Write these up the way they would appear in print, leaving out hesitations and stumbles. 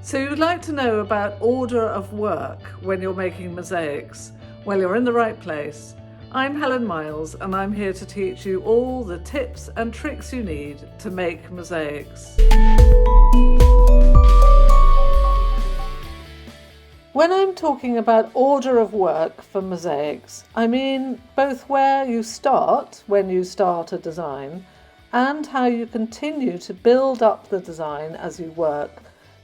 So you'd like to know about order of work when you're making mosaics? Well, you're in the right place. I'm Helen Miles and I'm here to teach you all the tips and tricks you need to make mosaics. When I'm talking about order of work for mosaics, I mean both where you start when you start a design and how you continue to build up the design as you work,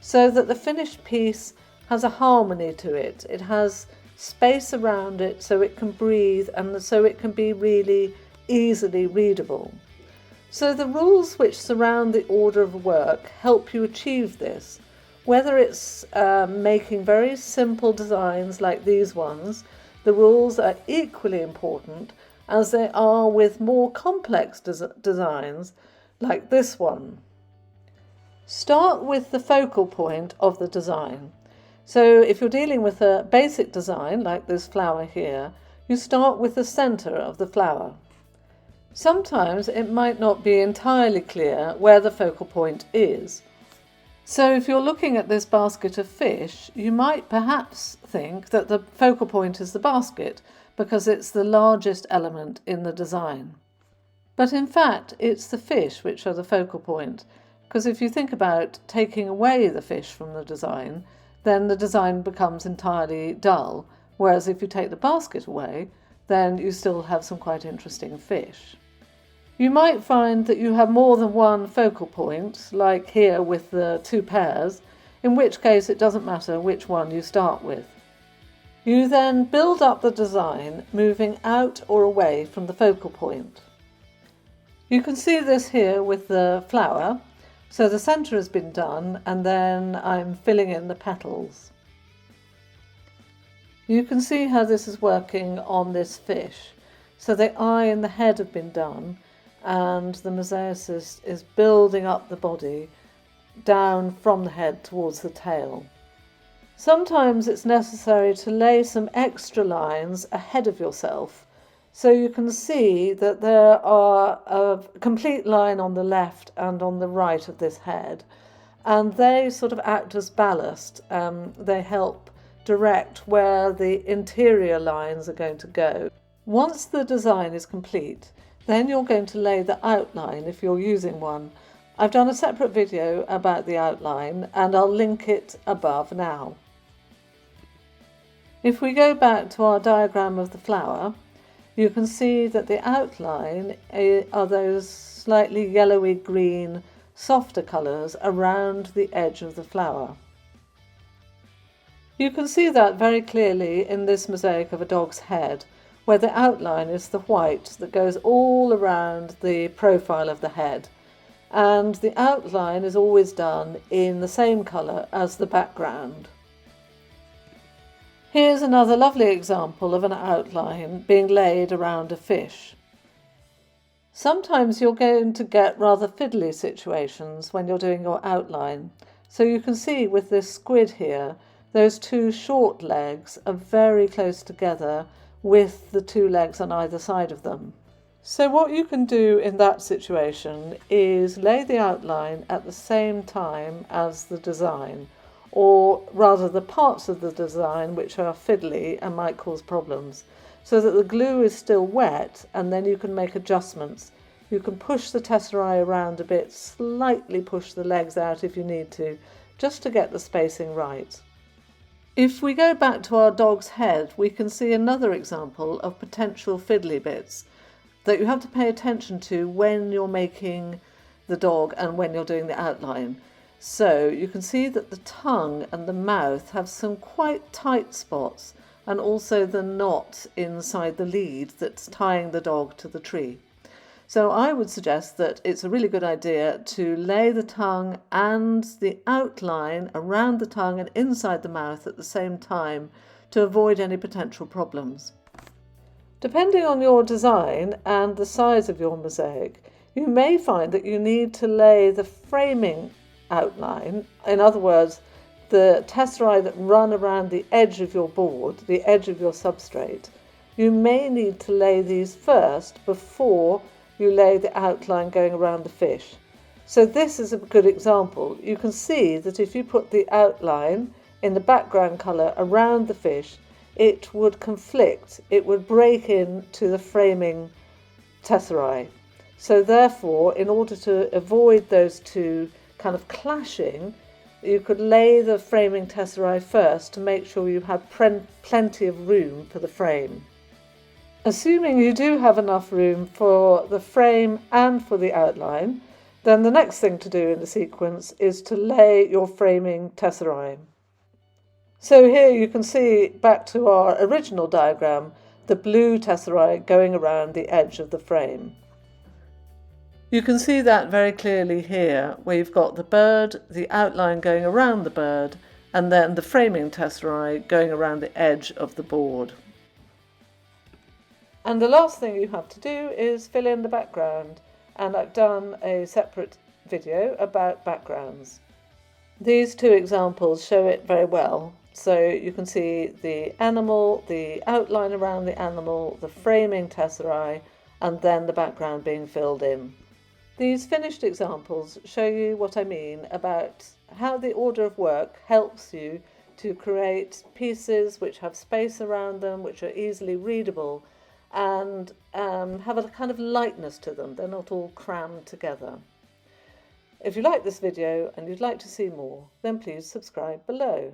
so that the finished piece has a harmony to it. It has space around it so it can breathe and so it can be really easily readable. So the rules which surround the order of work help you achieve this, whether it's making very simple designs like these ones. The rules are equally important as they are with more complex designs like this one. Start with the focal point of the design. So if you're dealing with a basic design like this flower here, you start with the center of the flower. Sometimes it might not be entirely clear where the focal point is. So if you're looking at this basket of fish, you might perhaps think that the focal point is the basket because it's the largest element in the design. But in fact, it's the fish which are the focal point. Because if you think about taking away the fish from the design, then the design becomes entirely dull, whereas if you take the basket away, then you still have some quite interesting fish. You might find that you have more than one focal point, like here with the two pairs, in which case it doesn't matter which one you start with. You then build up the design, moving out or away from the focal point. You can see this here with the flower. So the centre has been done and then I'm filling in the petals. You can see how this is working on this fish. So the eye and the head have been done and the mosaicist is building up the body down from the head towards the tail. Sometimes it's necessary to lay some extra lines ahead of yourself. So you can see that there are a complete line on the left and on the right of this head, and they sort of act as ballast. They help direct where the interior lines are going to go. Once the design is complete, then you're going to lay the outline if you're using one. I've done a separate video about the outline and I'll link it above now. If we go back to our diagram of the flower, you can see that the outline are those slightly yellowy green, softer colours around the edge of the flower. You can see that very clearly in this mosaic of a dog's head, where the outline is the white that goes all around the profile of the head. And the outline is always done in the same colour as the background. Here's another lovely example of an outline being laid around a fish. Sometimes you're going to get rather fiddly situations when you're doing your outline. So you can see with this squid here, those two short legs are very close together with the two legs on either side of them. So what you can do in that situation is lay the outline at the same time as the design, or rather the parts of the design which are fiddly and might cause problems, so that the glue is still wet and then you can make adjustments. You can push the tesserae around a bit, slightly push the legs out if you need to, just to get the spacing right. If we go back to our dog's head, we can see another example of potential fiddly bits that you have to pay attention to when you're making the dog and when you're doing the outline. So you can see that the tongue and the mouth have some quite tight spots, and also the knot inside the lead that's tying the dog to the tree. So I would suggest that it's a really good idea to lay the tongue and the outline around the tongue and inside the mouth at the same time to avoid any potential problems. Depending on your design and the size of your mosaic, you may find that you need to lay the framing outline, in other words, the tesserae that run around the edge of your board, the edge of your substrate. You may need to lay these first before you lay the outline going around the fish. So this is a good example. You can see that if you put the outline in the background colour around the fish, it would conflict, it would break into the framing tesserae. So therefore, in order to avoid those two kind of clashing, you could lay the framing tesserae first to make sure you have plenty of room for the frame. Assuming you do have enough room for the frame and for the outline, then the next thing to do in the sequence is to lay your framing tesserae. So here you can see, back to our original diagram, the blue tesserae going around the edge of the frame. You can see that very clearly here, where you've got the bird, the outline going around the bird, and then the framing tesserae going around the edge of the board. And the last thing you have to do is fill in the background, and I've done a separate video about backgrounds. These two examples show it very well. So you can see the animal, the outline around the animal, the framing tesserae, and then the background being filled in. These finished examples show you what I mean about how the order of work helps you to create pieces which have space around them, which are easily readable, and have a kind of lightness to them. They're not all crammed together. If you like this video and you'd like to see more, then please subscribe below.